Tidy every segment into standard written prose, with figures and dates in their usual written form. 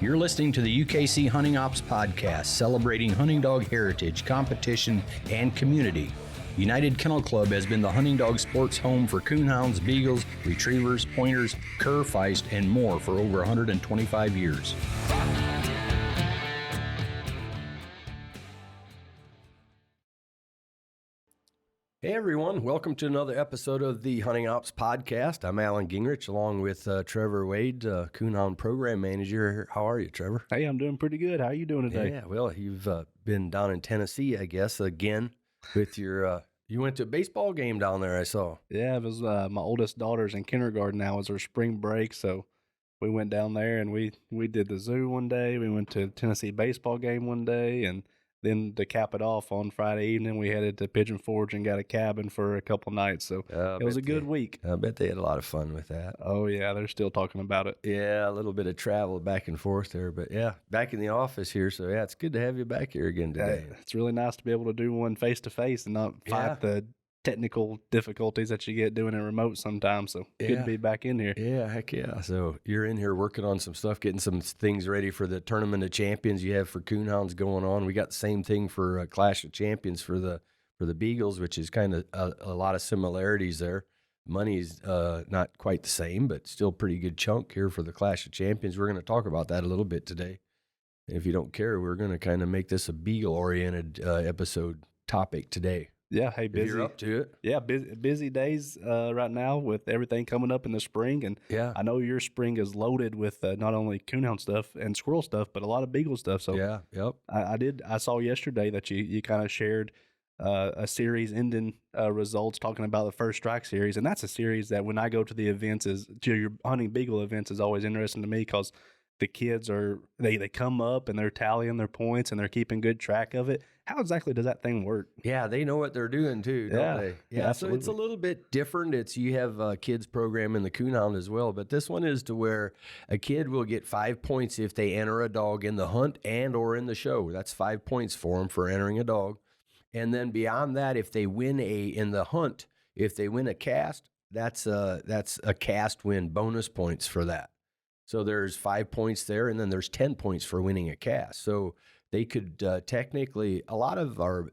You're listening to the UKC Hunting Ops Podcast, celebrating hunting dog heritage, competition, and community. United Kennel Club has been the hunting dog sports home for coonhounds, beagles, retrievers, pointers, cur, feist, and more for over 125 years. Hey everyone, welcome to another episode of the Hunting Ops Podcast. I'm Alan Gingrich along with Trevor Wade, Coonhound Program Manager. How are you, Trevor? Hey, I'm doing pretty good. How are you doing today? Yeah, well, you've been down in Tennessee, I guess, again with your, you went to a baseball game down there, I saw. Yeah, it was my oldest daughter's in kindergarten now. It was her spring break, so we went down there and we did the zoo one day. We went to the Tennessee baseball game one day, and then to cap it off on Friday evening, we headed to Pigeon Forge and got a cabin for a couple nights. So it was a good week. I bet they had a lot of fun with that. Oh, yeah, they're still talking about it. Yeah, a little bit of travel back and forth there. But, yeah, back in the office here. So, yeah, it's good to have you back here again today. It's really nice to be able to do one face-to-face and not fight the technical difficulties that you get doing it remote sometimes. So good to be back in here. Yeah, heck yeah. So you're in here working on some stuff, getting some things ready for the Tournament of Champions you have for coonhounds going on. We got the same thing for Clash of Champions for the Beagles, which is kind of a lot of similarities there. Money's not quite the same, but still pretty good chunk here for the Clash of Champions. We're going to talk about that a little bit today. And if you don't care, we're going to kind of make this a Beagle-oriented episode topic today. Yeah, hey, busy. If you're up to it. Yeah, busy days right now with everything coming up in the spring. And I know your spring is loaded with not only coonhound stuff and squirrel stuff, but a lot of beagle stuff. So I saw yesterday that you kind of shared a series ending results talking about the First Strike series. And that's a series that when I go to the events, to your hunting beagle events, is always interesting to me because the kids they come up and they're tallying their points and they're keeping good track of it. How exactly does that thing work? Yeah, they know what they're doing too, don't they? Yeah, so it's a little bit different. You have a kids program in the coonhound as well, but this one is to where a kid will get 5 points if they enter a dog in the hunt and or in the show. That's 5 points for them for entering a dog. And then beyond that, if they win in the hunt, if they win a cast, that's a cast win bonus points for that. So there's 5 points there, and then there's 10 points for winning a cast. So they could technically, a lot of our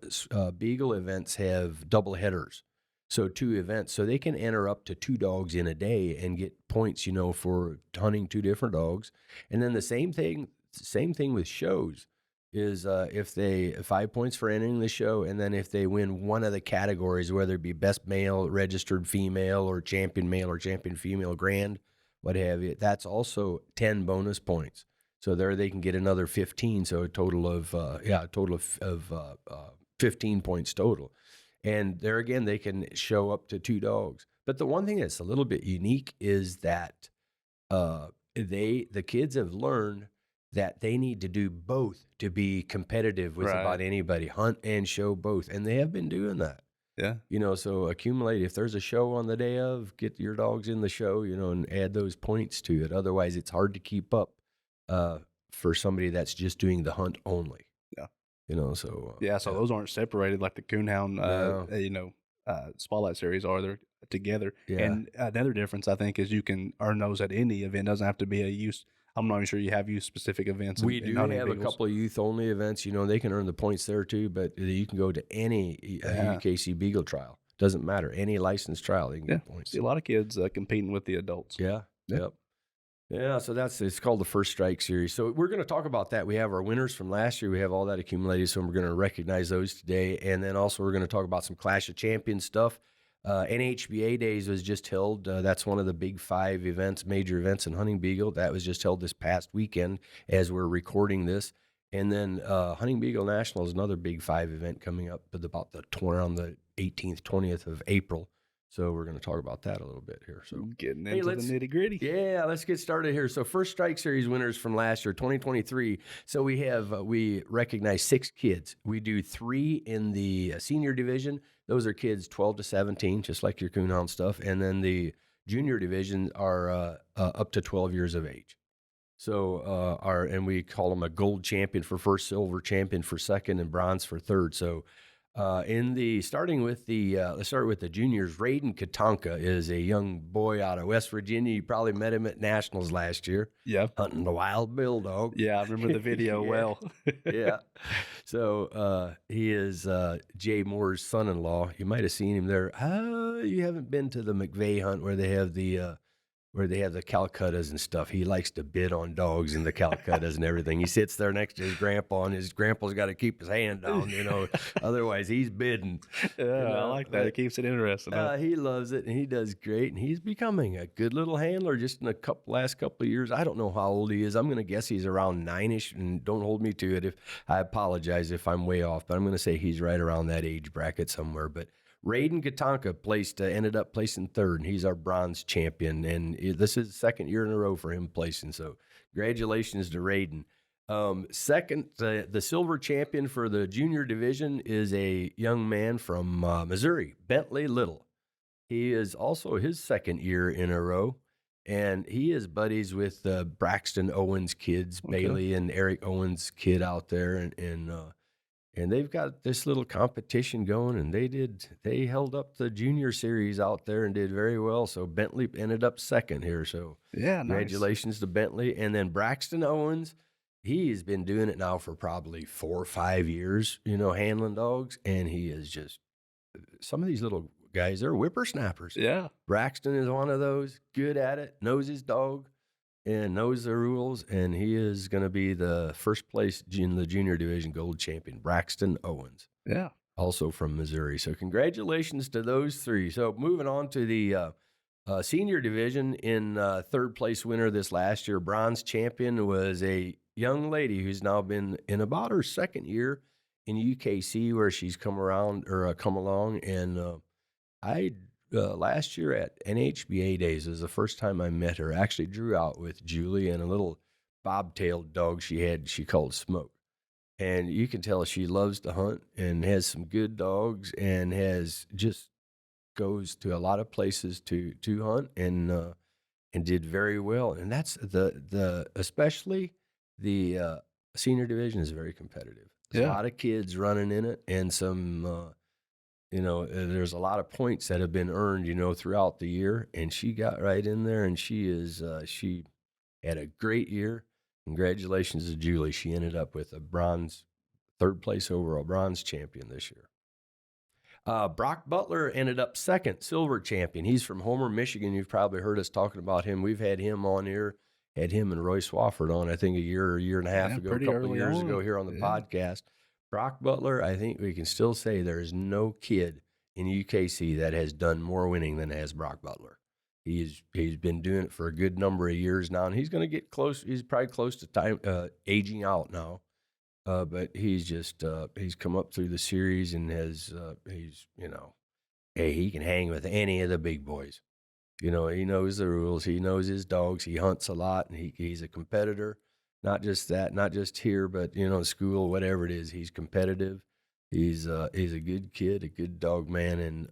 Beagle events have double headers. So 2 events. So they can enter up to 2 dogs in a day and get points, for hunting 2 different dogs. And then the same thing with shows is if they 5 points for entering the show, and then if they win one of the categories, whether it be best male, registered female, or champion male or champion female grand, what have you, that's also 10 bonus points. So there they can get another 15, so a total of 15 points total. And there again, they can show up to 2 dogs. But the one thing that's a little bit unique is that the kids have learned that they need to do both to be competitive with about anybody, hunt and show both, and they have been doing that. Yeah. So accumulate. If there's a show on the day of, get your dogs in the show, and add those points to it. Otherwise, it's hard to keep up for somebody that's just doing the hunt only. Yeah. So. So those aren't separated like the coonhound, spotlight series are. They're together. Yeah. And another difference, I think, is you can earn those at any event. It doesn't have to be a use. I'm not even sure you have youth-specific events. We do have a couple of youth-only events. They can earn the points there too, but you can go to any UKC Beagle trial. Doesn't matter. Any licensed trial, they can get points. See a lot of kids competing with the adults. Yeah. Yep. Yeah, so it's called the First Strike series. So we're going to talk about that. We have our winners from last year. We have all that accumulated, so we're going to recognize those today. And then also we're going to talk about some Clash of Champions stuff. NHBA Days was just held. That's one of the big 5 events, major events in Hunting Beagle. That was just held this past weekend as we're recording this. And then Hunting Beagle Nationals, another big 5 event coming up about around the 18th, 20th of April. So we're going to talk about that a little bit here. So getting into the nitty gritty. Yeah, let's get started here. So First Strike Series winners from last year, 2023. So we recognize 6 kids. We do 3 in the senior division. Those are kids 12 to 17, just like your coonhound stuff. And then the junior division are up to 12 years of age. So and we call them a gold champion for first, silver champion for second, and bronze for third. So Let's start with the juniors. Raiden Katanka is a young boy out of West Virginia. You probably met him at Nationals last year. Yeah. Hunting the wild bill dog. Yeah, I remember the video well. Yeah. So he is Jay Moore's son-in-law. You might have seen him there. You haven't been to the McVeigh hunt where they have the Calcuttas and stuff. He likes to bid on dogs and the Calcuttas and everything. He sits there next to his grandpa, and his grandpa's got to keep his hand down, otherwise he's bidding. Yeah, I like that. It keeps it interesting. He loves it, and he does great, and he's becoming a good little handler just in the last couple of years. I don't know how old he is. I'm going to guess he's around 9-ish, and don't hold me to it. If I apologize if I'm way off, but I'm going to say he's right around that age bracket somewhere. But Raiden Katanka ended up placing third, and he's our bronze champion. And this is the second year in a row for him placing. So congratulations to Raiden. Second, the silver champion for the junior division is a young man from Missouri, Bentley Little. He is also his second year in a row, and he is buddies with Braxton Owens' kids, okay. Bailey and Eric Owens' kid out there, and they've got this little competition going, and they held up the junior series out there and did very well. So Bentley ended up second here. So yeah, congratulations to Bentley. And then Braxton Owens, he's been doing it now for probably 4 or 5 years, handling dogs. And he is just, some of these little guys, they're whippersnappers. Yeah. Braxton is one of those, good at it, knows his dog and knows the rules, and he is going to be the first place in the junior division gold champion, Braxton Owens. Yeah. Also from Missouri. So congratulations to those three. So moving on to the senior division, in third place winner this last year, bronze champion, was a young lady who's now been in about her second year in UKC, where she's come along. And last year at NHBA Days was the first time I met her. I actually drew out with Julie and a little bobtailed dog she called Smoke. And you can tell she loves to hunt and has some good dogs and goes to a lot of places to hunt and did very well. And that's especially the senior division is very competitive. There's a lot of kids running in it, and some there's a lot of points that have been earned, throughout the year. And she got right in there, and she had a great year. Congratulations to Julie. She ended up with a third place overall bronze champion this year. Brock Butler ended up second, silver champion. He's from Homer, Michigan. You've probably heard us talking about him. We've had him on here, had him and Roy Swafford on, I think, a year and a half ago, a couple of years ago here on the podcast. Brock Butler, I think we can still say there is no kid in UKC that has done more winning than has Brock Butler. He's been doing it for a good number of years now, and he's going to get close. He's probably close to time aging out now, but he's come up through the series and he can hang with any of the big boys. He knows the rules. He knows his dogs. He hunts a lot, and he's a competitor. Not just that, not just here, but school, whatever it is. He's competitive. He's a good kid, a good dog man,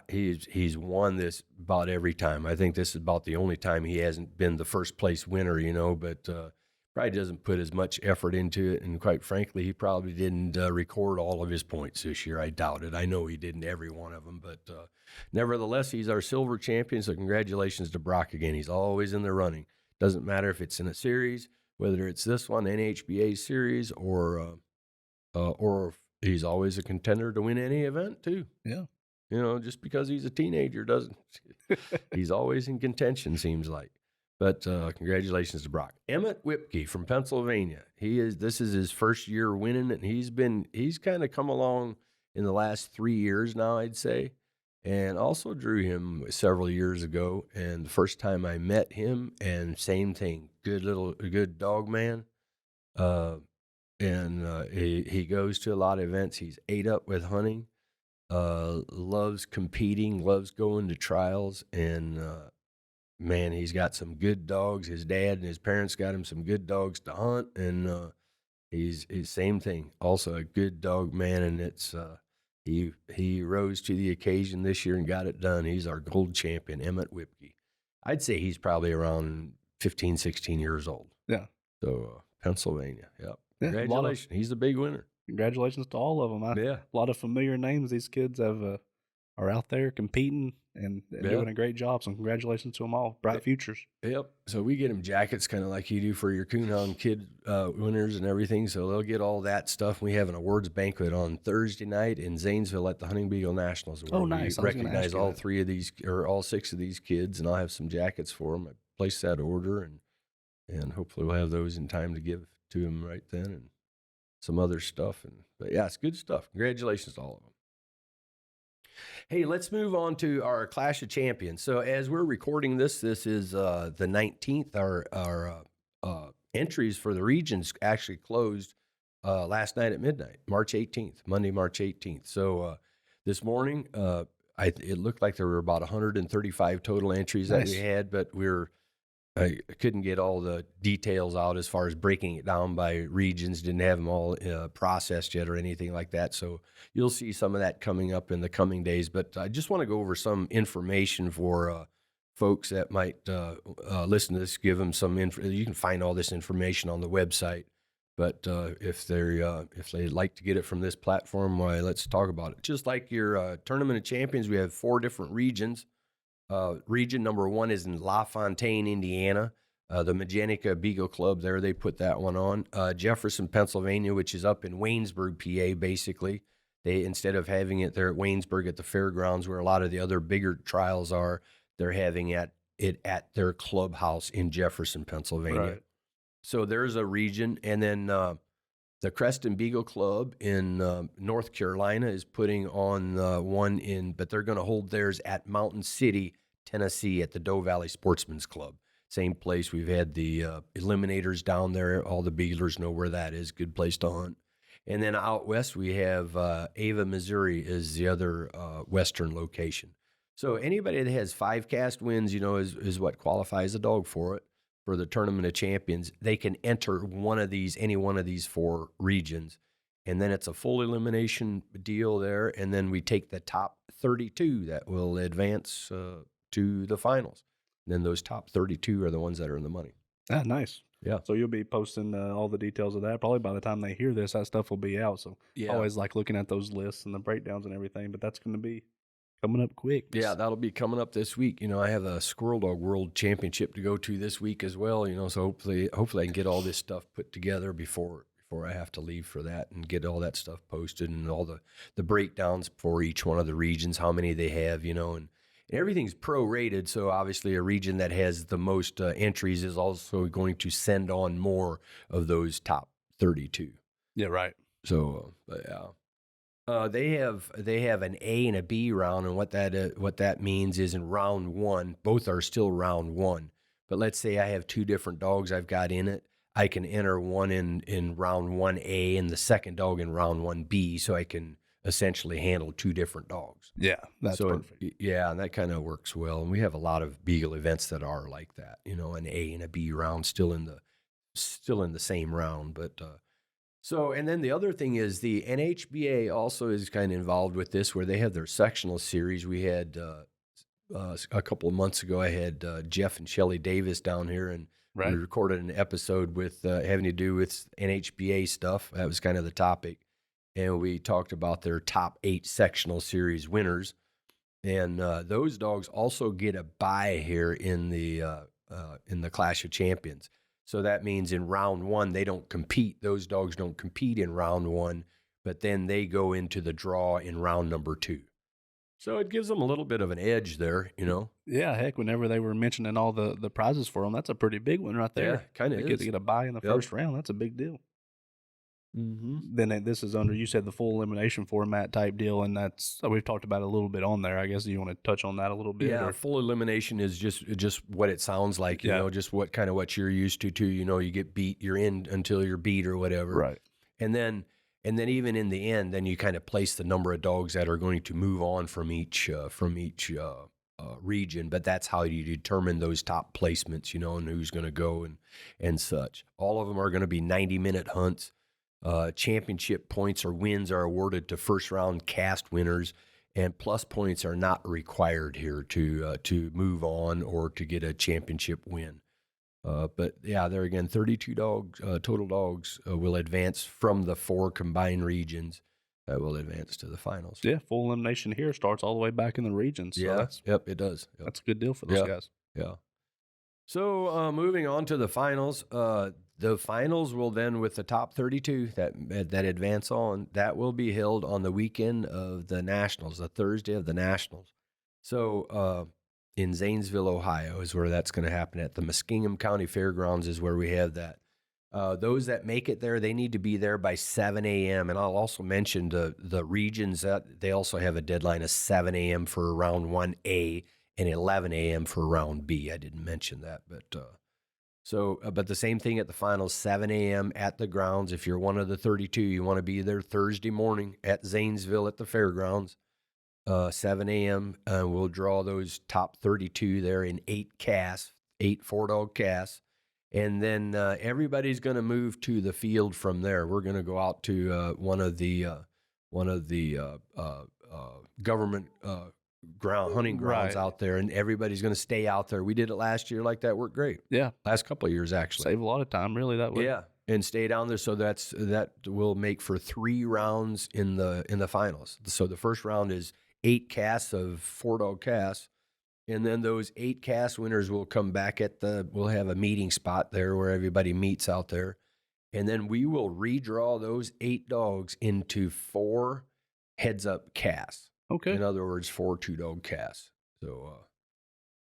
he's won this about every time. I think this is about the only time he hasn't been the first place winner, but probably doesn't put as much effort into it. And quite frankly, he probably didn't record all of his points this year. I doubt it. I know he didn't every one of them, but nevertheless, he's our silver champion. So congratulations to Brock again. He's always in the running. Doesn't matter if it's in a series, whether it's this one, NHBA series, or he's always a contender to win any event too. Yeah. Just because he's a teenager doesn't. He's always in contention, seems like. But congratulations to Brock. Emmett Whipke from Pennsylvania. This is his first year winning, and he's kind of come along in the last 3 years now, I'd say. And also drew him several years ago. And the first time I met him, and same thing, good dog man. He goes to a lot of events. He's ate up with hunting, loves competing, loves going to trials. And man, he's got some good dogs. His dad and his parents got him some good dogs to hunt. And he's same thing, also a good dog man. And it's He rose to the occasion this year and got it done. He's our gold champion, Emmett Whipke. I'd say he's probably around 15, 16 years old. Yeah. So Pennsylvania, yep. Congratulations. He's the big winner. congratulations to all of them. A lot of familiar names. These kids are out there competing and doing a great job. So congratulations to them all. Bright futures. Yep. So we get them jackets kind of like you do for your Coonhound kid winners and everything. So they'll get all that stuff. We have an awards banquet on Thursday night in Zanesville at the Hunting Beagle Nationals. Oh, nice. We recognize all 3 of these, or all 6 of these kids, and I'll have some jackets for them. I placed that order, and hopefully we'll have those in time to give to them right then, and some other stuff. But yeah, it's good stuff. Congratulations to all of them. Hey, let's move on to our Clash of Champions. So as we're recording this is the 19th. Our entries for the regions actually closed last night at midnight, March 18th, Monday, March 18th. So this morning, it looked like there were about 135 total entries that we had, but I couldn't get all the details out as far as breaking it down by regions. Didn't have them all processed yet or anything like that. So you'll see some of that coming up in the coming days. But I just want to go over some information for folks that might listen to this. Give them some info. You can find all this information on the website. But if they like to get it from this platform, why, let's talk about it. Just like your Tournament of Champions, we have 4 different regions. Region number 1 is in LaFontaine, Indiana. The Magenica Beagle Club there, they put that one on. Jefferson, Pennsylvania, which is up in Waynesburg, PA, basically. They, instead of having it there at Waynesburg at the fairgrounds where a lot of the other bigger trials are, they're having it at their clubhouse in Jefferson, Pennsylvania. Right. So there's a region. And then the Creston Beagle Club in North Carolina is putting on one but they're going to hold theirs at Mountain City, Tennessee, at the Doe Valley Sportsman's Club. Same place. We've had the eliminators down there. All the Beaglers know where that is. Good place to hunt. And then out west, we have Ava, Missouri is the other western location. So anybody that has 5 cast wins, is what qualifies a dog for it. For the Tournament of Champions, they can enter any one of these 4 regions. And then it's a full elimination deal there. And then we take the top 32 that will advance to the finals. And then those top 32 are the ones that are in the money. Ah, nice. Yeah. So you'll be posting all the details of that. Probably by the time they hear this, that stuff will be out. So I always like looking at those lists and the breakdowns and everything, but that's going to be coming up quick. Yeah, that'll be coming up this week. I have a Squirrel Dog World Championship to go to this week as well. So hopefully I can get all this stuff put together before I have to leave for that, and get all that stuff posted and all the breakdowns for each one of the regions, how many they have, and everything's prorated. So obviously a region that has the most entries is also going to send on more of those top 32. Yeah, right. So, yeah. They have an A and a B round, and what that means is in round 1, both are still round 1. But let's say I have 2 different dogs I've got in it. I can enter one in round 1A and the second dog in round 1B, so I can essentially handle 2 different dogs. Yeah, that's perfect. Yeah, and that kind of works well. And we have a lot of Beagle events that are like that. An A and a B round still in the same round, but. So, and then the other thing is the NHBA also is kind of involved with this, where they have their sectional series. We had a couple of months ago, I had Jeff and Shelly Davis down here, and we recorded an episode with having to do with NHBA stuff. That was kind of the topic. And we talked about their top 8 sectional series winners. And those dogs also get a bye here in the Clash of Champions. So that means in round 1, they don't compete. Those dogs don't compete in round 1, but then they go into the draw in round number 2. So it gives them a little bit of an edge there, Yeah, heck, whenever they were mentioning all the prizes for them, that's a pretty big one right there. Yeah, kind of is. To get a bye in the first round, that's a big deal. Mm-hmm. Then this is under, you said, the full elimination format type deal, and we've talked about it a little bit on there. I guess you want to touch on that a little bit? Yeah, full elimination is just what it sounds like, you know, just what you're used to too. You get beat, you're in until you're beat or whatever. Right. And then even in the end, then you kind of place the number of dogs that are going to move on from each region. But that's how you determine those top placements, and who's going to go and such. All of them are going to be 90-minute hunts. Championship points or wins are awarded to first round cast winners, and plus points are not required here to move on or to get a championship win. But yeah, there again, 32 dogs, total dogs will advance from the 4 combined regions that will advance to the finals. Yeah, full elimination here starts all the way back in the regions. So yep, it does. Yep. That's a good deal for those guys. Yeah. So moving on to the finals. The finals will then, with the top 32 that advance on, that will be held on the weekend of the Nationals, the Thursday of the Nationals. So in Zanesville, Ohio is where that's going to happen. At the Muskingum County Fairgrounds is where we have that. Those that make it there, they need to be there by 7 a.m. And I'll also mention the regions that they also have a deadline of 7 a.m. for round 1A and 11 a.m. for round B. I didn't mention that, but but the same thing at the finals, 7 a.m. at the grounds. If you're one of the 32, you want to be there Thursday morning at Zanesville at the fairgrounds, 7 a.m. We'll draw those top 32 there in 8 casts, 8 4-dog casts. And then everybody's going to move to the field from there. We're going to go out to one of the government hunting grounds out there, and everybody's going to stay out there. We did it last year like that. Worked great. Yeah, last couple of years actually. Save a lot of time, really, that way. Yeah, and stay down there. So that will make for 3 rounds in the finals. So the first round is 8 casts of 4-dog casts. And then those 8 cast winners will come back we'll have a meeting spot there where everybody meets out there. And then we will redraw those 8 dogs into 4 heads-up casts. Okay. In other words, 4 2-dog casts. So,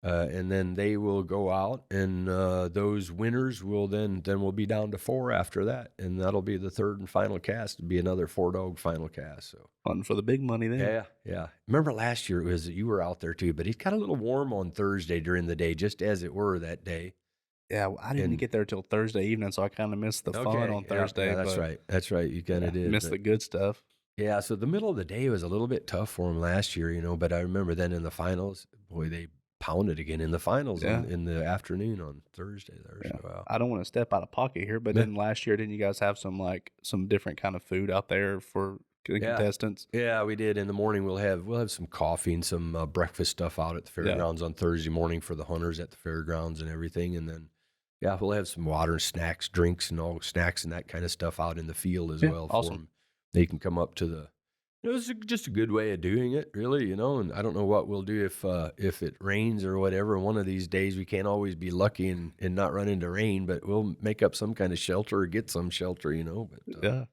and then they will go out, and those winners will then we'll be down to 4 after that. And that'll be the third and final cast. It'll be another 4-dog final cast. So fun for the big money then. Yeah. Remember last year you were out there too, but it got a little warm on Thursday during the day, just as it were that day. Yeah, I didn't get there till Thursday evening, so I kind of missed the fun on Thursday. Yeah, that's right. You kind of did. Missed the good stuff. Yeah, so the middle of the day was a little bit tough for them last year, but I remember then in the finals, boy, they pounded again in the finals in the afternoon on Thursday there. Yeah. So, I don't want to step out of pocket here, but then last year, didn't you guys have some different kind of food out there for the contestants? Yeah, we did. In the morning, we'll have some coffee and some breakfast stuff out at the fairgrounds on Thursday morning for the hunters at the fairgrounds and everything, and then we'll have some water, snacks, drinks, and all snacks and that kind of stuff out in the field as well. Awesome. For them. They can come up to it's just a good way of doing it, really, and I don't know what we'll do if it rains or whatever. One of these days, we can't always be lucky and not run into rain, but we'll make up some kind of shelter or get some shelter, But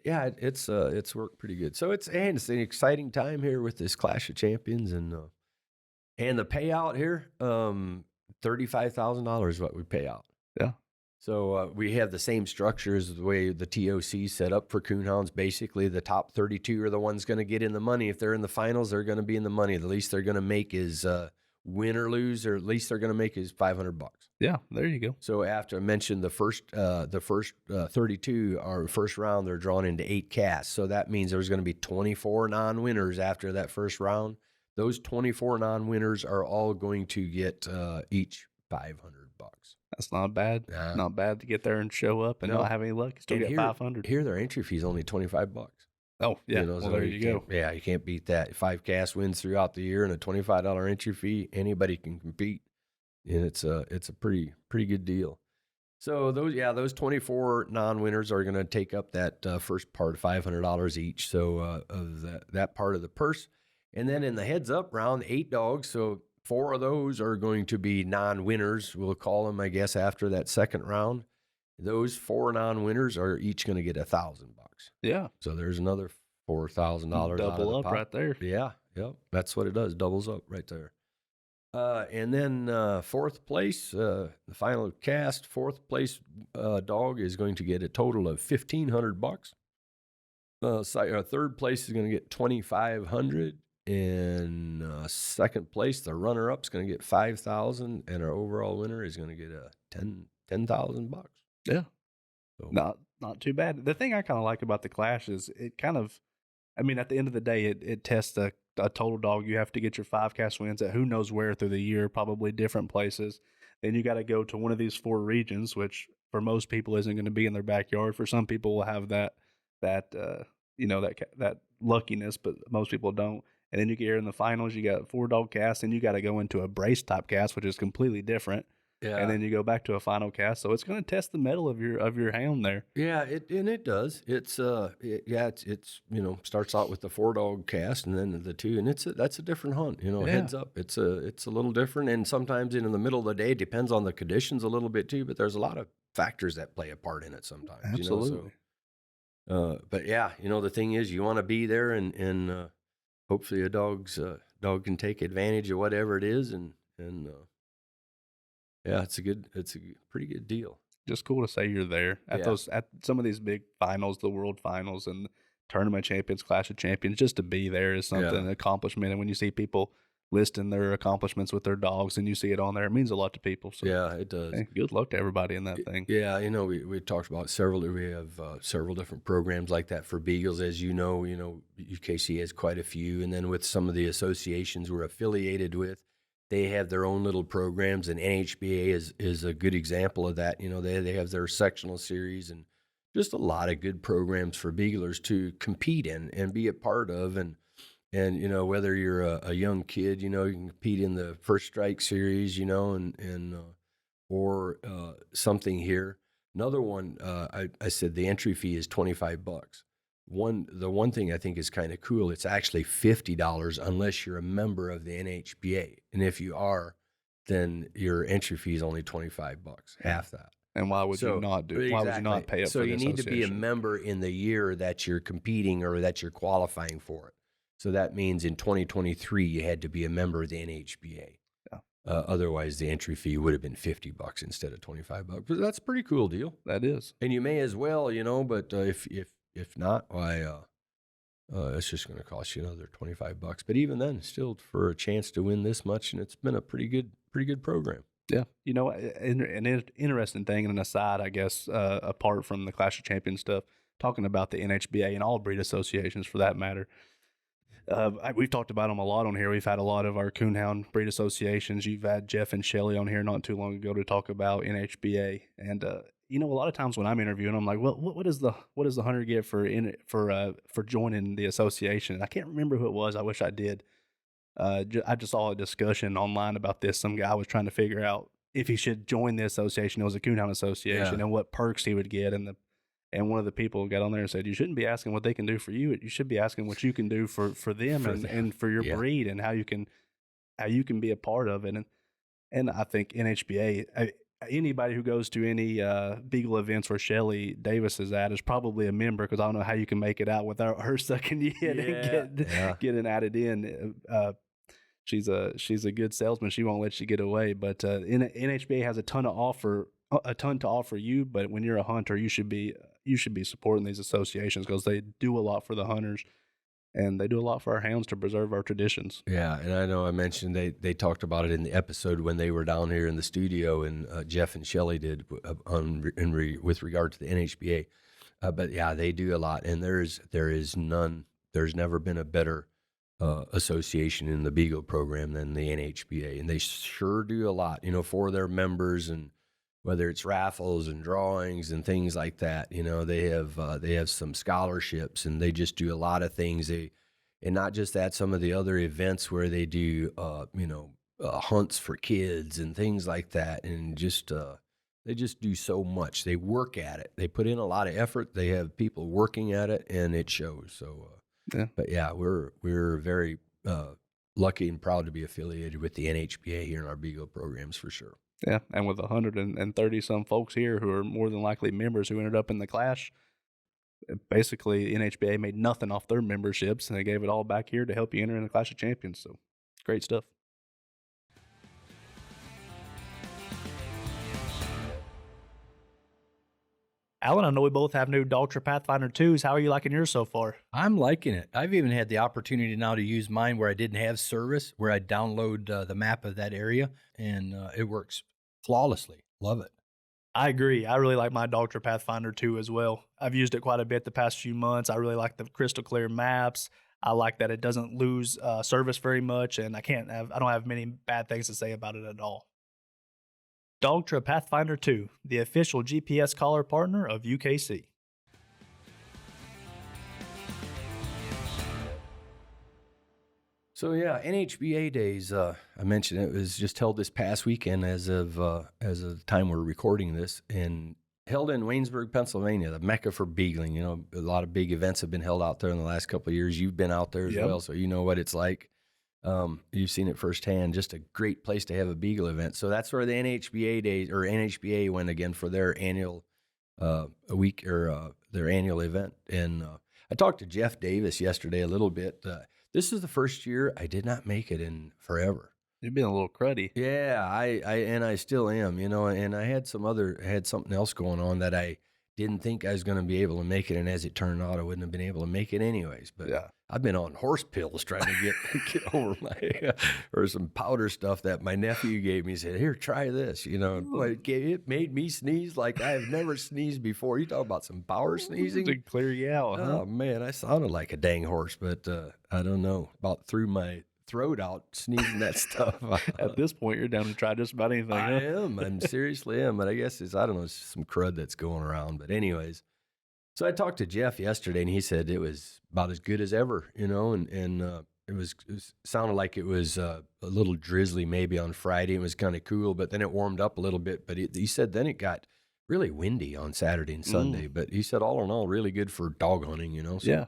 it's worked pretty good. So it's an exciting time here with this Clash of Champions, and the payout here, $35,000 is what we pay out. Yeah. So we have the same structure as the way the TOC set up for coonhounds. Basically, the top 32 are the ones going to get in the money. If they're in the finals, they're going to be in the money. The least they're going to make is win or lose, or at least they're going to make is $500. Yeah, there you go. So after I mentioned the first 32, our first round, they're drawn into 8 casts. So that means there's going to be 24 non-winners after that first round. Those 24 non-winners are all going to get each $500. That's not bad. Nah. Not bad to get there and show up and not have any luck. Still get $500. Here, their entry fee is only $25. Oh, yeah. So there you go. Yeah, you can't beat that. 5 cast wins throughout the year and a $25 entry fee. Anybody can compete, and it's a pretty good deal. So those 24 non-winners are going to take up that first part, $500 each. So of that part of the purse, and then in the heads up round, 8 dogs. So 4 of those are going to be non-winners. We'll call them, I guess, after that second round. Those 4 non-winners are each going to get $1,000. Yeah. So there's another $4,000. Double up right there. Yeah. Yep. That's what it does. Doubles up right there. And then fourth place, the final cast, fourth place dog is going to get a total of $1,500. Third place is going to get $2,500. In second place, the runner-up is going to get $5,000, and our overall winner is going to get $10,000. Yeah, so. Not too bad. The thing I kind of like about the Clash is it kind of, I mean, at the end of the day, it tests a total dog. You have to get your 5 cast wins at who knows where through the year, probably different places. Then you got to go to one of these 4 regions, which for most people isn't going to be in their backyard. For some people, will have that luckiness, but most people don't. And then you get here in the finals, you got 4-dog cast, and you got to go into a brace type cast, which is completely different. and then you go back to a final cast. So it's going to test the mettle of your hound there. Yeah, it does. It's starts out with the 4-dog cast and then the 2, and that's a different hunt. Heads up, it's a little different, and sometimes in the middle of the day, it depends on the conditions a little bit too. But there's a lot of factors that play a part in it sometimes. Absolutely. But yeah, the thing is, you want to be there, and hopefully a dog can take advantage of whatever it is, and yeah, it's a pretty good deal. Just cool to say you're there at at some of these big finals, the world finals and tournament champions, Clash of Champions. Just to be there is something, an accomplishment. And when you see people listing their accomplishments with their dogs and you see it on there, it means a lot to people. So yeah, it does. Hey, good luck to everybody in that thing. Yeah, we talked about we have several different programs like that for Beagles. As you know, UKC has quite a few, and then with some of the associations we're affiliated with, they have their own little programs, and NHBA is a good example of that. They have their sectional series and just a lot of good programs for Beaglers to compete in and be a part of. And whether you're a young kid, you can compete in the First Strike series, or something here. Another one, I said the entry fee is $25. The one thing I think is kind of cool, it's actually $50 unless you're a member of the NHBA. And if you are, then your entry fee is only $25, half that. And why would you not do? Exactly. Why would you not pay up for the association? So you need to be a member in the year that you're competing or that you're qualifying for it. So that means in 2023 you had to be a member of the NHBA. Yeah. Otherwise, the entry fee would have been $50 instead of $25. But that's a pretty cool deal. That is. And you may as well, But if not, why? It's just going to cost you another $25. But even then, still for a chance to win this much, and it's been a pretty good program. Yeah, an interesting thing, and an aside, I guess, apart from the Clash of Champions stuff, talking about the NHBA and all breed associations for that matter. We've talked about them a lot on here. We've had a lot of our coonhound breed associations. You've had Jeff and Shelly on here not too long ago to talk about NHBA, and a lot of times when I'm interviewing, I'm like, well, what does the hunter get for joining the association? And I can't remember who it was. I wish I did. I just saw a discussion online about this. Some guy was trying to figure out if he should join the association. It was a coonhound association, and what perks he would get. And one of the people got on there and said, you shouldn't be asking what they can do for you. You should be asking what you can do for them and for your breed, and how you can be a part of it. And I think NHBA, anybody who goes to any Beagle events where Shelly Davis is at is probably a member, because I don't know how you can make it out without her sucking you in and getting added in. She's a good salesman. She won't let you get away. But NHBA has a ton to offer you. But when you're a hunter, you should be supporting these associations, because they do a lot for the hunters. And they do a lot for our hounds to preserve our traditions. Yeah, and I know I mentioned they talked about it in the episode when they were down here in the studio, and Jeff and Shelly did with regard to the NHBA. But yeah, they do a lot, and there's never been a better association in the Beagle program than the NHBA, and they sure do a lot, for their members, and whether it's raffles and drawings and things like that. They have some scholarships, and they just do a lot of things. And not just that, some of the other events where they do, hunts for kids and things like that. And they just do so much. They work at it. They put in a lot of effort. They have people working at it, and it shows. So, but yeah, we're very lucky and proud to be affiliated with the NHBA here in our Beagle programs for sure. Yeah, and with 130 some folks here who are more than likely members who ended up in the Clash, basically NHBA made nothing off their memberships, and they gave it all back here to help you enter in the Clash of Champions. So, great stuff. Alan, I know we both have new Dogtra Pathfinder 2s. How are you liking yours so far? I'm liking it. I've even had the opportunity now to use mine where I didn't have service, where I download the map of that area, and it works flawlessly. Love it. I agree. I really like my Dogtra Pathfinder 2 as well. I've used it quite a bit the past few months. I really like the crystal clear maps. I like that it doesn't lose service very much, and I don't have many bad things to say about it at all. Dogtra Pathfinder 2, the official GPS collar partner of UKC. So yeah, NHBA Days. I mentioned it was just held this past weekend as of the time we're recording this, and held in Waynesburg, Pennsylvania, the mecca for beagling. You know, a lot of big events have been held out there in the last couple of years. You've been out there as well, so you know what it's like. You've seen it firsthand. Just a great place to have a beagle event. So that's where the NHBA Days or NHBA went again for their annual week or their annual event. And I talked to Jeff Davis yesterday a little bit. This is the first year I did not make it in forever. You've been a little cruddy. Yeah, I still am, you know, and I had something else going on that I didn't think I was going to be able to make it, and as it turned out, I wouldn't have been able to make it anyways. But yeah, I've been on horse pills trying to get over my or some powder stuff that my nephew gave me. He said, "Here, try this." You know, boy, it made me sneeze like I have never sneezed before. You talk about some power sneezing to clear you out. Oh man, I sounded like a dang horse, but I don't know, about threw my throat out sneezing that stuff. At this point, you're down to try just about anything. I seriously am, but I guess I don't know, it's some crud that's going around. But anyways, so I talked to Jeff yesterday, and he said it was about as good as ever, you know, and it sounded like it was a little drizzly maybe on Friday. It was kind of cool, but then it warmed up a little bit. But he said then it got really windy on Saturday and Sunday. But he said all in all, really good for dog hunting, you know. So,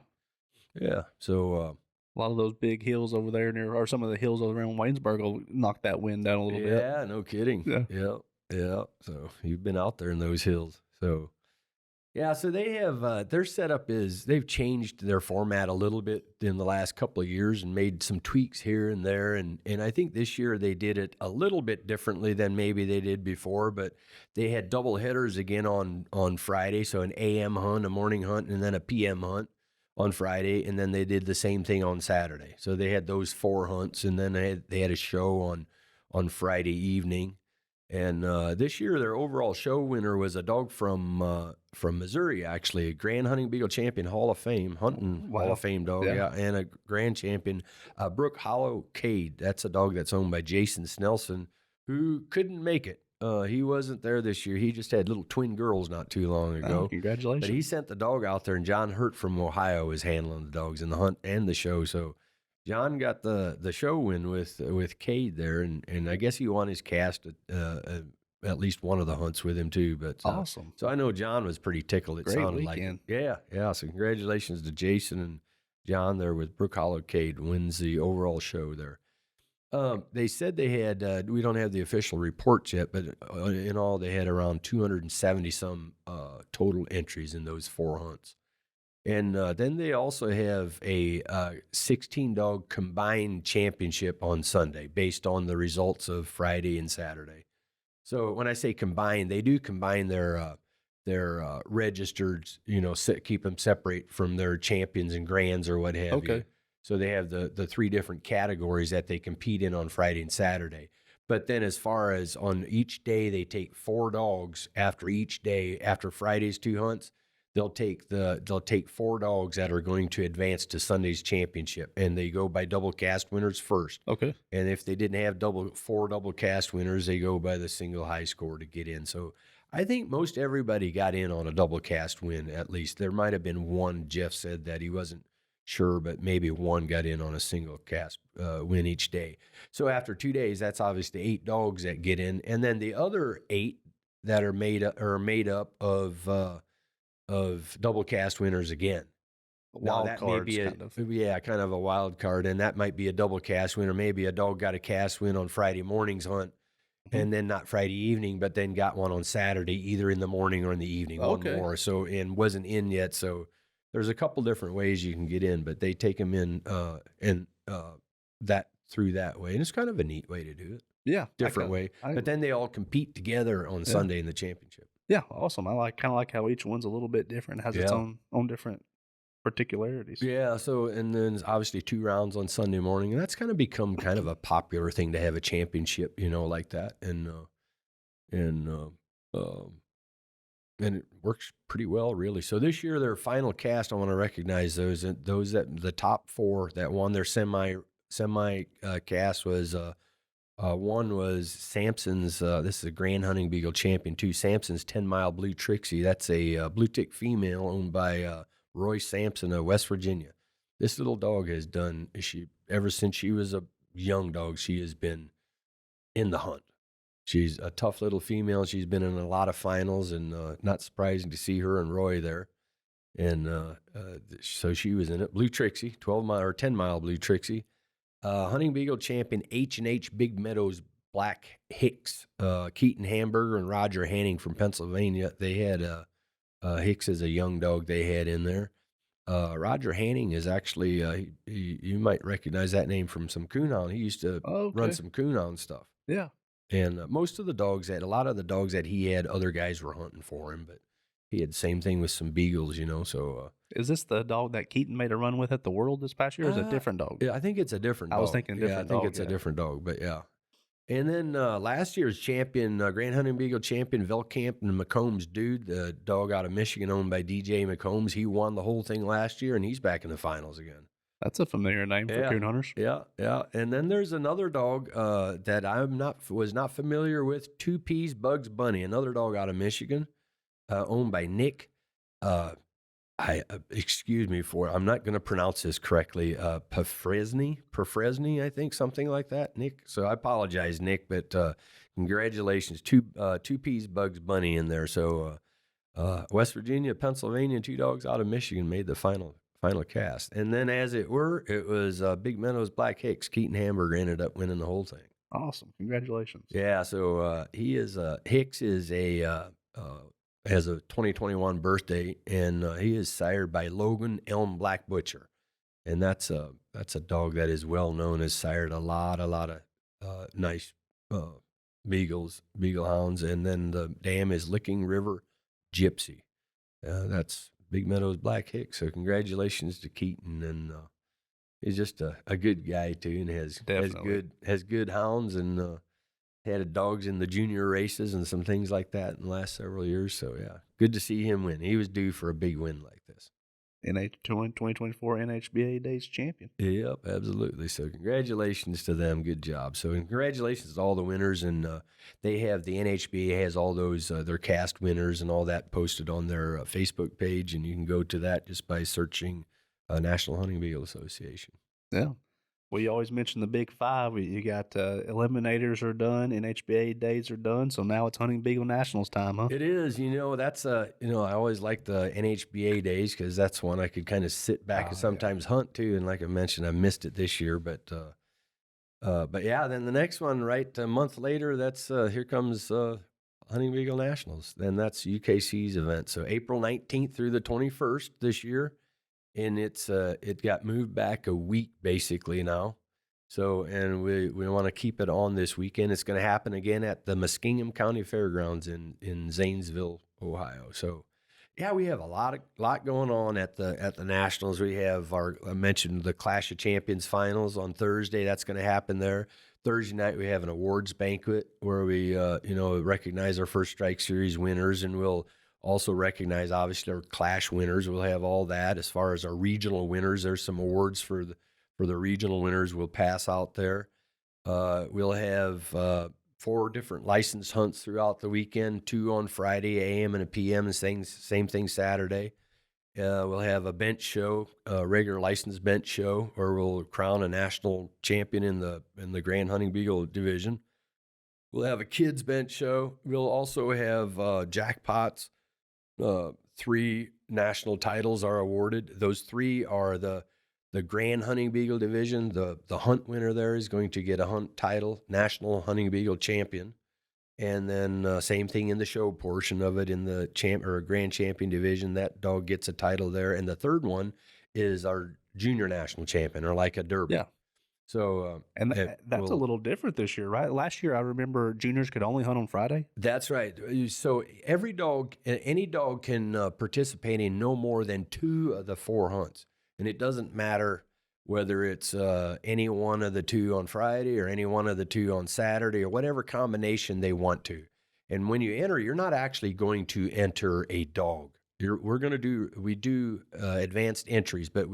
yeah. So a lot of those big hills over there or some of the hills over around Waynesburg will knock that wind down a little bit. Yeah, no kidding. Yeah. So you've been out there in those hills. So yeah, so they have their setup is they've changed their format a little bit in the last couple of years and made some tweaks here and there. And I think this year they did it a little bit differently than maybe they did before, but they had double headers again on Friday. So an AM hunt, a morning hunt, and then a PM hunt on Friday, and then they did the same thing on Saturday. So they had those 4 hunts, and then they had a show on Friday evening. And this year, their overall show winner was a dog from Missouri, actually, a Grand Hunting Beagle Champion, Hall of Fame, Hall of Fame dog, and a Grand Champion, Brook Hollow Cade. That's a dog that's owned by Jason Snelson, who couldn't make it. He wasn't there this year. He just had little twin girls not too long ago. Oh, congratulations. But he sent the dog out there, and John Hurt from Ohio was handling the dogs in the hunt and the show. So John got the show win with Cade there, and I guess he won his cast at least one of the hunts with him too. But awesome. So I know John was pretty tickled. It Great sounded weekend. like yeah. So congratulations to Jason and John there with Brook Hollow Cade wins the overall show there. They said they had, we don't have the official reports yet, but in all they had around 270 some total entries in those 4 hunts. And then they also have a 16-dog combined championship on Sunday based on the results of Friday and Saturday. So when I say combined, they do combine their registered, you know, keep them separate from their champions and grands or what have you. So they have the 3 different categories that they compete in on Friday and Saturday. But then as far as on each day, they take 4 dogs after each day. After Friday's 2 hunts, they'll take 4 dogs that are going to advance to Sunday's championship, and they go by double cast winners first. Okay. And if they didn't have 4 double cast winners, they go by the single high score to get in. So I think most everybody got in on a double cast win at least. There might have been one. Jeff said that he wasn't sure, but maybe one got in on a single cast win each day. So after 2 days, that's obviously 8 dogs that get in, and then the other 8 that are made up of double cast winners again. Wild cards, kind of a wild card, and that might be a double cast win, or maybe a dog got a cast win on Friday morning's hunt, and then not Friday evening, but then got one on Saturday, either in the morning or in the evening, one more. So and wasn't in yet, so. There's a couple different ways you can get in, but they take them in through that way, and it's kind of a neat way to do it. Yeah, different way. But then they all compete together on Sunday in the championship. Yeah, awesome. I kind of like how each one's a little bit different, has its own different particularities. Yeah. So and then obviously 2 rounds on Sunday morning, and that's kind of become kind of a popular thing to have a championship, you know, like that, and it works pretty well, really. So this year, their final cast, I want to recognize those that the top 4 that won their semi cast was one was Sampson's. This is a Grand Hunting Beagle Champion too. Sampson's 10-mile Blue Trixie. That's a blue tick female owned by Roy Sampson of West Virginia. This little dog has done, ever since she was a young dog, she has been in the hunt. She's a tough little female. She's been in a lot of finals, and not surprising to see her and Roy there. And so she was in it. Blue Trixie, 12-mile or 10-mile Blue Trixie. Hunting Beagle champion H&H Big Meadows Black Hicks, Keaton Hamburger and Roger Hanning from Pennsylvania. They had Hicks as a young dog they had in there. Roger Hanning is actually, you might recognize that name from some coonhound. He used to run some coonhound stuff. Yeah. And most of the dogs a lot of the dogs that he had, other guys were hunting for him, but he had the same thing with some Beagles, so. Is this the dog that Keaton made a run with at the World this past year, or is it a different dog? Yeah, I think it's a different dog. I was thinking different dog. I think it's a different dog, but yeah. And then last year's champion, Grand Hunting Beagle champion, Velkamp and McCombs Dude, the dog out of Michigan owned by DJ McCombs. He won the whole thing last year, and he's back in the finals again. That's a familiar name for coon hunters. Yeah, yeah. And then there's another dog that was not familiar with, Two Peas Bugs Bunny, another dog out of Michigan, owned by Nick. Excuse me I'm not going to pronounce this correctly. Perfresny, I think, something like that, Nick. So I apologize, Nick, but congratulations, Two Peas Bugs Bunny in there. So West Virginia, Pennsylvania, two dogs out of Michigan made the final cast. And then, as it was Big Meadows Black Hicks. Keaton Hamburger ended up winning the whole thing. Awesome, congratulations. Yeah. So Hicks has a 2021 birthday, and he is sired by Logan Elm Black Butcher, and that's a dog that is well known, has sired a lot of nice beagle hounds. And then the dam is Licking River Gypsy. That's Big Meadows Black Hicks. So congratulations to Keaton, and he's just a good guy too, and has good hounds, and had dogs in the junior races and some things like that in the last several years. So, yeah, good to see him win. He was due for a big win like this. 2024 NHBA Days champion. Yep, absolutely. So, congratulations to them. Good job. So, congratulations to all the winners. And they have, the NHBA has all those, their cast winners and all that posted on their Facebook page. And you can go to that just by searching National Hunting Beagle Association. Yeah. Well, you always mention the big five. You got Eliminators are done, NHBA Days are done, so now it's Hunting Beagle Nationals time, huh? It is. That's I always like the NHBA Days because that's one I could kind of sit back and sometimes hunt too. And like I mentioned, I missed it this year, but yeah. Then the next one, right, a month later, that's here comes Hunting Beagle Nationals. Then that's UKC's event. So April 19th through the 21st this year. And it got moved back a week basically now. So, and we want to keep it on this weekend. It's going to happen again at the Muskingum County Fairgrounds in Zanesville, Ohio. So, yeah, we have a lot going on at the Nationals. We have I mentioned the Clash of Champions finals on Thursday. That's going to happen there. Thursday night we have an awards banquet where we recognize our First Strike Series winners, and we'll also recognize, obviously, our Clash winners. We'll have all that. As far as our regional winners, there's some awards for the regional winners we'll pass out there. We'll have 4 different license hunts throughout the weekend, 2 on Friday, AM and a PM, and same thing Saturday. We'll have a bench show, a regular license bench show, where we'll crown a national champion in the Grand Hunting Beagle division. We'll have a kids bench show. We'll also have jackpots. 3 national titles are awarded. Those 3 are the Grand Hunting Beagle division. The hunt winner there is going to get a hunt title, National Hunting Beagle champion. And then same thing in the show portion of it, in the Grand Champion division. That dog gets a title there. And the third one is our junior national champion, or like a derby. Yeah. So, that's a little different this year, right? Last year, I remember juniors could only hunt on Friday. That's right. So any dog can participate in no more than 2 of the 4 hunts. And it doesn't matter whether it's any one of the 2 on Friday or any one of the 2 on Saturday, or whatever combination they want to. And when you enter, you're not actually going to enter a dog. We do advanced entries, but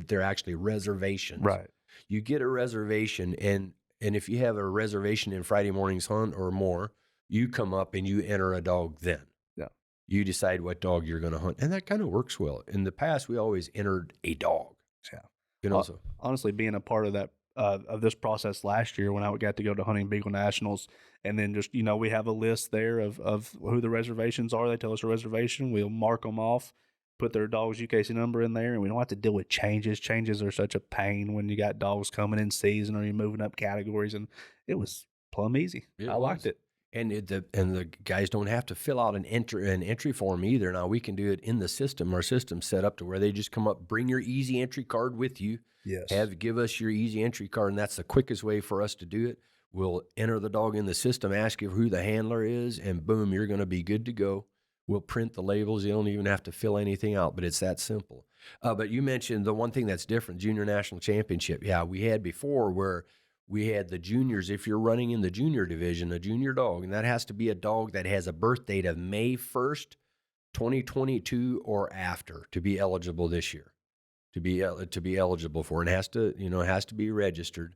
they're actually reservations. Right. You get a reservation, and if you have a reservation in Friday morning's hunt or more, you come up and you enter a dog then. Yeah. You decide what dog you're going to hunt, and that kind of works well. In the past, we always entered a dog. Yeah. So honestly, being a part of that of this process last year when I got to go to Hunting Beagle Nationals, and then just we have a list there of who the reservations are. They tell us a reservation, we'll mark them off, put their dog's UKC number in there, and we don't have to deal with changes. Changes are such a pain when you got dogs coming in season or you're moving up categories, and it was plumb easy. I liked it. And the guys don't have to fill out an entry form either. Now we can do it in the system. Our system's set up to where they just come up, bring your easy entry card with you. Yes. Give us your easy entry card, and that's the quickest way for us to do it. We'll enter the dog in the system, ask you who the handler is, and boom, you're going to be good to go. We'll print the labels. You don't even have to fill anything out, but it's that simple. But you mentioned the one thing that's different, Junior National Championship. Yeah, we had before where we had the juniors. If you're running in the junior division, a junior dog, and that has to be a dog that has a birth date of May 1st, 2022 or after to be eligible this year, to be eligible for it. It has to, it has to be registered.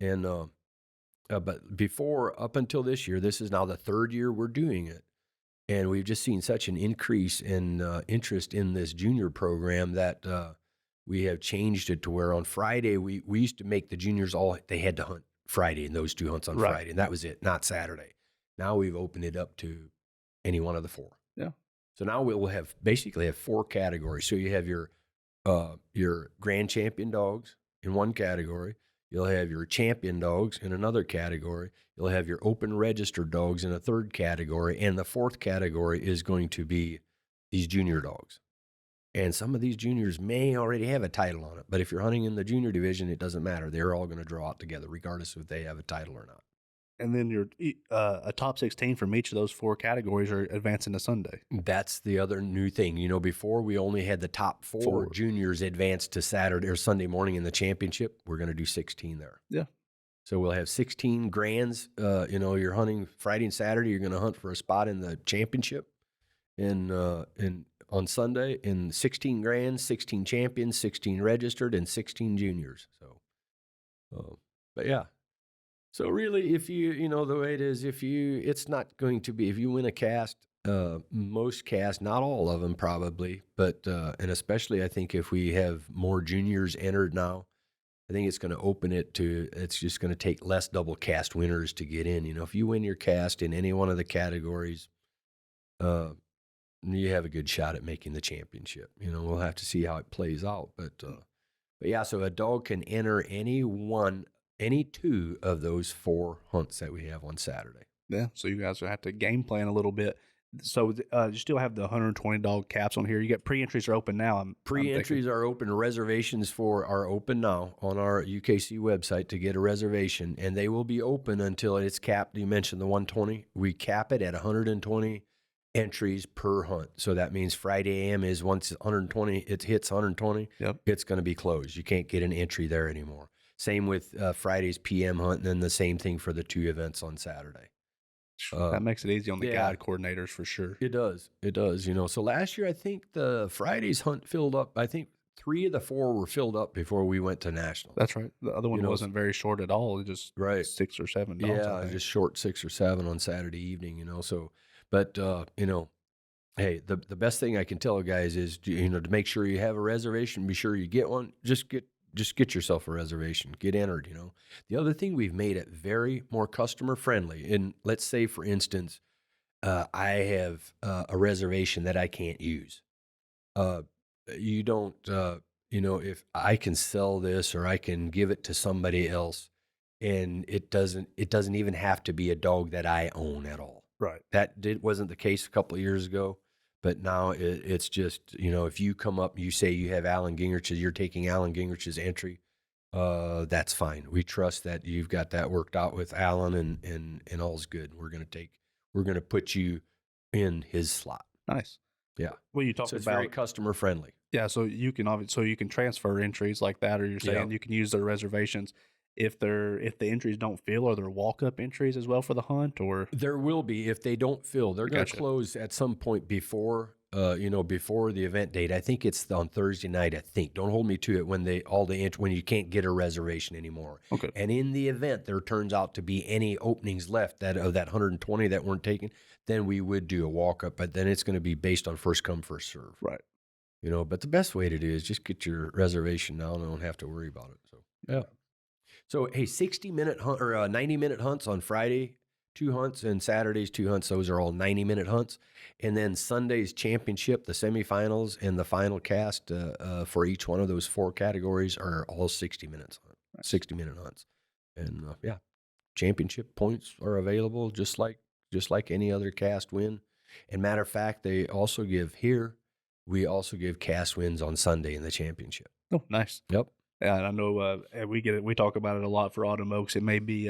And but before, up until this year, this is now the third year we're doing it. And we've just seen such an increase in interest in this junior program that we have changed it to where on Friday, we used to make the juniors they had to hunt Friday, and those 2 hunts on Friday, and that was it, not Saturday. Now we've opened it up to any one of the 4. Yeah. So now we'll basically have 4 categories. So you have your grand champion dogs in one category. You'll have your champion dogs in another category. You'll have your open registered dogs in a third category. And the 4th category is going to be these junior dogs. And some of these juniors may already have a title on it. But if you're hunting in the junior division, it doesn't matter. They're all going to draw out together, regardless if they have a title or not. And then you're a top 16 from each of those 4 categories are advancing to Sunday. That's the other new thing. Before we only had the top 4 juniors advance to Saturday or Sunday morning in the championship. We're going to do 16 there. Yeah. So we'll have 16 grands. You're hunting Friday and Saturday. You're going to hunt for a spot in the championship on Sunday. In 16 grands, 16 champions, 16 registered, and 16 juniors. So, but yeah. So really, if you, the way it is, it's not going to be, if you win a cast, most casts, not all of them probably, but, and especially I think if we have more juniors entered now, I think it's going to open it to, it's just going to take less double cast winners to get in. If you win your cast in any one of the categories, you have a good shot at making the championship. We'll have to see how it plays out. But yeah, so a dog can enter any 2 of those 4 hunts that we have on Saturday. Yeah, so you guys will have to game plan a little bit. So you still have the 120 dog caps on here. You got pre-entries are open now. Pre-entries are open. Reservations are open now on our UKC website to get a reservation, and they will be open until it's capped. You mentioned the 120. We cap it at 120 entries per hunt. So that means Friday AM is once 120, it hits 120, It's going to be closed. You can't get an entry there anymore. Same with Friday's PM hunt, and then the same thing for the 2 events on Saturday. That makes it easy on the guide coordinators for sure. It does. So last year, I think the Friday's hunt filled up. I think 3 of the 4 were filled up before we went to national. That's right. The other one wasn't very short at all. Just 6 or 7 dogs. Yeah, just short 6 or 7 on Saturday evening, So, but, hey, the best thing I can tell guys is, to make sure you have a reservation, be sure you get one. Just get yourself a reservation, get entered, The other thing, we've made it very more customer friendly. And let's say, for instance, I have a reservation that I can't use. You don't, if I can sell this or I can give it to somebody else, and it doesn't even have to be a dog that I own at all. Right. That wasn't the case a couple of years ago. But now it's just, if you come up, you say you have Alan Gingrich's, you're taking Alan Gingrich's entry, that's fine. We trust that you've got that worked out with Alan, and all's good. We're going to put you in his slot. Nice. Yeah. Well, you talked so it's about very customer friendly. Yeah. So you can transfer entries like that, or you're saying you can use their reservations. If the entries don't fill, are there walk-up entries as well for the hunt, or there will be if they don't fill. They're going to close at some point before before the event date. I think it's on Thursday night. I think. Don't hold me to it when you can't get a reservation anymore. Okay. And in the event there turns out to be any openings left that 120 that weren't taken, then we would do a walk-up. But then it's going to be based on first come first serve. Right. But the best way to do is just get your reservation now and don't have to worry about it. So, yeah. So, hey, 60-minute hunt or 90-minute hunts on Friday, 2 hunts, and Saturdays, 2 hunts. Those are all 90-minute hunts. And then Sunday's championship, the semifinals, and the final cast for each one of those 4 categories are all 60 minutes, 60-minute hunts. And, championship points are available just like any other cast win. And matter of fact, we also give cast wins on Sunday in the championship. Oh, nice. Yep. Yeah, and I know we talk about it a lot for Autumn Oaks. It may be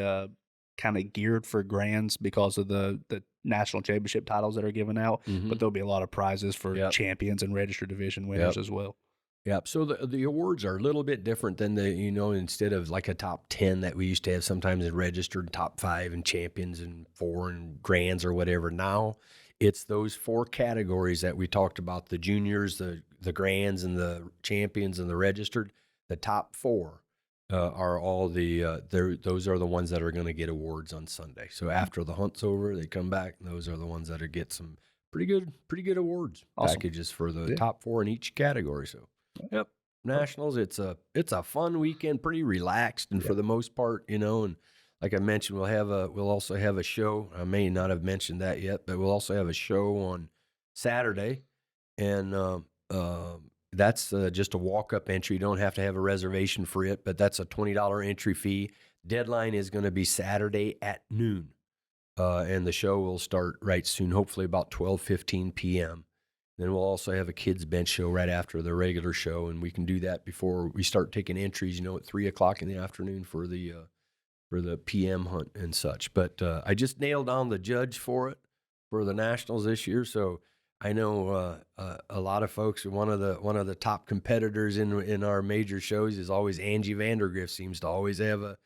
kind of geared for grands because of the national championship titles that are given out, but there'll be a lot of prizes for champions and registered division winners as well. Yep. So the awards are a little bit different than instead of like a top 10 that we used to have sometimes in registered, top 5 and champions and 4 and grands or whatever. Now it's those 4 categories that we talked about, the juniors, the grands and the champions and the registered. The top 4 are all those are the ones that are going to get awards on Sunday. So after the hunt's over, they come back, and those are the ones that get some pretty good awards packages for the top 4 in each category. So, yep, Nationals. It's a fun weekend, pretty relaxed, and for the most part, and like I mentioned, we'll also have a show. I may not have mentioned that yet, but we'll also have a show on Saturday, and that's just a walk-up entry. You don't have to have a reservation for it, but that's a $20 entry fee. Deadline is going to be Saturday at noon, and the show will start right soon, hopefully about 12:15 p.m. Then we'll also have a kids' bench show right after the regular show, and we can do that before we start taking entries, at 3 o'clock in the afternoon for the PM hunt and such. But I just nailed down the judge for the Nationals this year, so I know a lot of folks. One of the top competitors in our major shows is always Angie Vandergrift. Seems to always have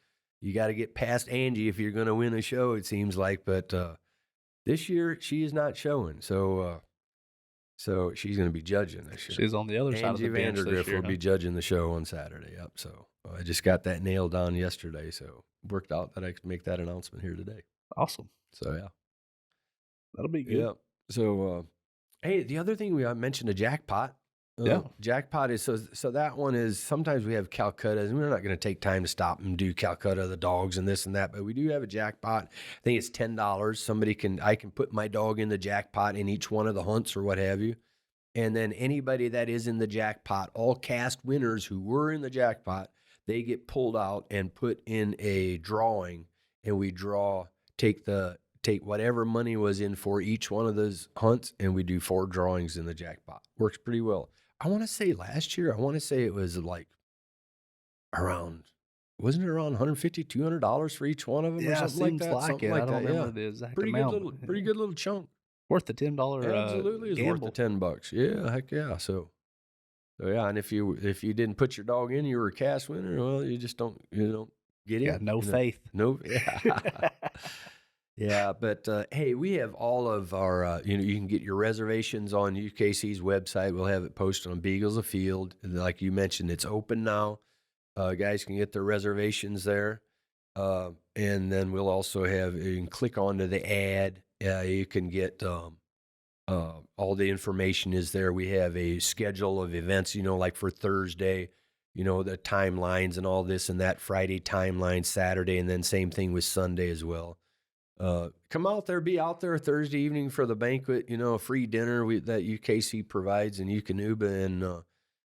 you got to get past Angie if you're going to win a show, it seems like. But this year she is not showing, so she's going to be judging this year. She's on the other side of the bench this year. Angie Vandergrift will be judging the show on Saturday. Yep. So I just got that nailed down yesterday. So it worked out that I could make that announcement here today. Awesome. So yeah, that'll be good. Yeah. So. Hey, the other thing I mentioned a jackpot. Jackpot is so that one is sometimes we have Calcuttas, and we're not going to take time to stop and do Calcutta, the dogs and this and that, but we do have a jackpot. I think it's $10. I can put my dog in the jackpot in each one of the hunts or what have you. And then anybody that is in the jackpot, all cast winners who were in the jackpot, they get pulled out and put in a drawing, and we take whatever money was in for each one of those hunts, and we do 4 drawings in the jackpot. Works pretty well. I want to say last year, it was like wasn't it around $150, $200 for each one of them or something like that? Like it. I don't remember the exact amount. Pretty good little chunk. Worth the $10 absolutely is gamble. Worth the $10. Yeah, heck yeah. So yeah, and if you didn't put your dog in, you were a cast winner. Well, you just don't get in. No faith. No. Yeah. Yeah, but hey, we have all of our, you can get your reservations on UKC's website. We'll have it posted on Beagles Afield. Like you mentioned, it's open now. Guys can get their reservations there. And then we'll also you can click onto the ad. You can get all the information is there. We have a schedule of events, like for Thursday, the timelines and all this and that, Friday timeline, Saturday, and then same thing with Sunday as well. Come out there, be out there Thursday evening for the banquet, a free dinner that UKC provides in Eukanuba. And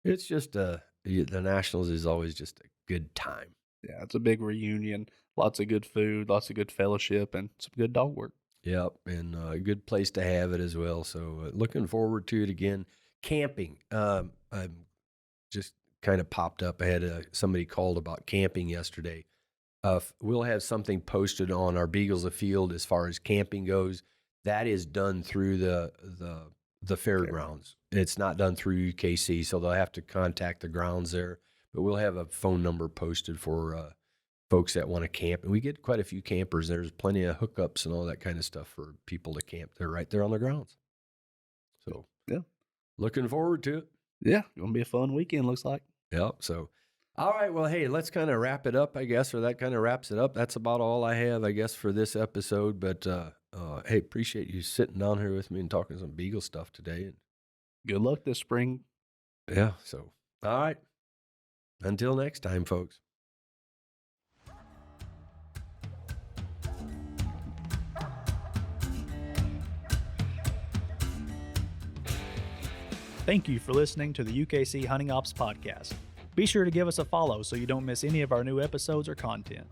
it's just, the Nationals is always just a good time. Yeah, it's a big reunion. Lots of good food, lots of good fellowship, and some good dog work. Yep, and a good place to have it as well. So looking forward to it again. Camping. I just kind of popped up. I had somebody called about camping yesterday. We'll have something posted on our Beagles Afield as far as camping goes. That is done through the fairgrounds. It's not done through UKC, so they'll have to contact the grounds there. But we'll have a phone number posted for folks that want to camp. And we get quite a few campers. There's plenty of hookups and all that kind of stuff for people to camp. They're right there on the grounds. So, yeah. Looking forward to it. Yeah, going to be a fun weekend, looks like. Yeah, so... All right, well, hey, let's kind of wrap it up, I guess, or that kind of wraps it up. That's about all I have, I guess, for this episode. But, hey, appreciate you sitting down here with me and talking some Beagle stuff today. Good luck this spring. Yeah. So, all right. Until next time, folks. Thank you for listening to the UKC Hunting Ops Podcast. Be sure to give us a follow so you don't miss any of our new episodes or content.